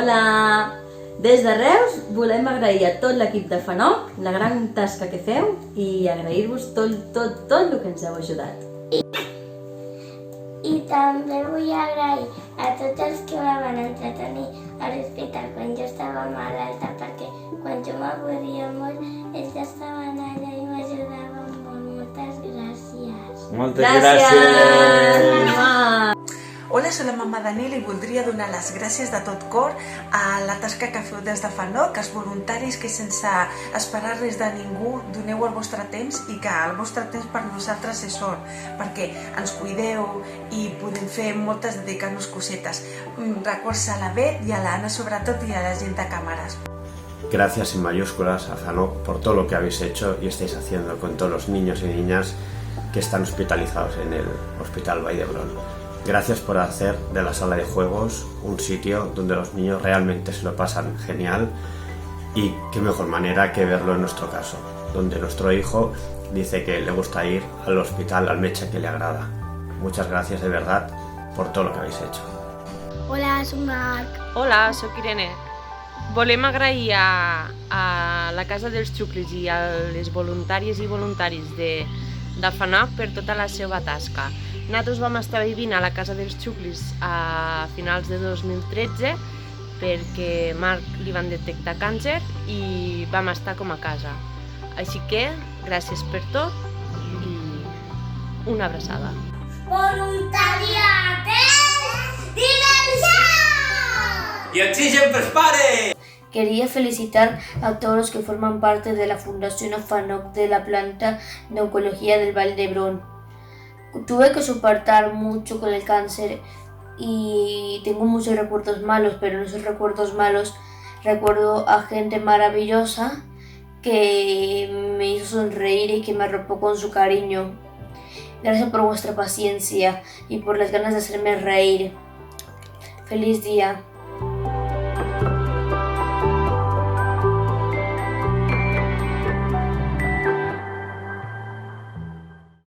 Hola! Des de Reus volem agrair a tot l'equip de FANOC la gran tasca que feu i agrair-vos tot el que ens heu ajudat. I també vull agrair a tots els que me van entretenir a l'hospital quan jo estava malalta, perquè quan jo m'avorria molt, ells estaven allà i m'ajudaven molt. Moltes gràcies. Moltes gràcies! Hola, soc la mama Daniel i voldria donar les gràcies de tot cor a la tasca que feu des de FANOC, als voluntaris que sense esperar res de ningú doneu el vostre temps i que el vostre temps per nosaltres és or, perquè ens cuideu i podem fer moltes, dedicar-nos cosetes. Records a la Bet i a l'Anna sobretot i a la gent de càmeres. Gracias en mayúsculas a FANOC por todo lo que habéis hecho y estáis haciendo con todos los niños y niñas que están hospitalizados en el Hospital Vall d'Hebron. Gracias por hacer de la sala de juegos un sitio donde los niños realmente se lo pasan genial y qué mejor manera que verlo en nuestro caso, donde nuestro hijo dice que le gusta ir al hospital, al metge que le agrada. Muchas gracias de verdad por todo lo que habéis hecho. Hola, soc Marc. Hola, soc Irene. Volem agrair a la Casa dels Xuclis i a les voluntàries i voluntaris de FANOC per tota la seva tasca. Nosaltres vam estar vivint a la Casa dels Xuclis a finals de 2013 perquè Marc li van detectar càncer i vam estar com a casa. Així que gràcies per tot i una abraçada. Voluntariat és diversión! ¡Y oxigen pels pares! Quería felicitar a todos los que forman parte de la Fundación FANOC de la planta de oncología del Vall d'Hebron. Tuve que soportar mucho con el cáncer y tengo muchos recuerdos malos, pero en esos recuerdos malos recuerdo a gente maravillosa que me hizo sonreír y que me arropó con su cariño. Gracias por vuestra paciencia y por las ganas de hacerme reír. ¡Feliz día!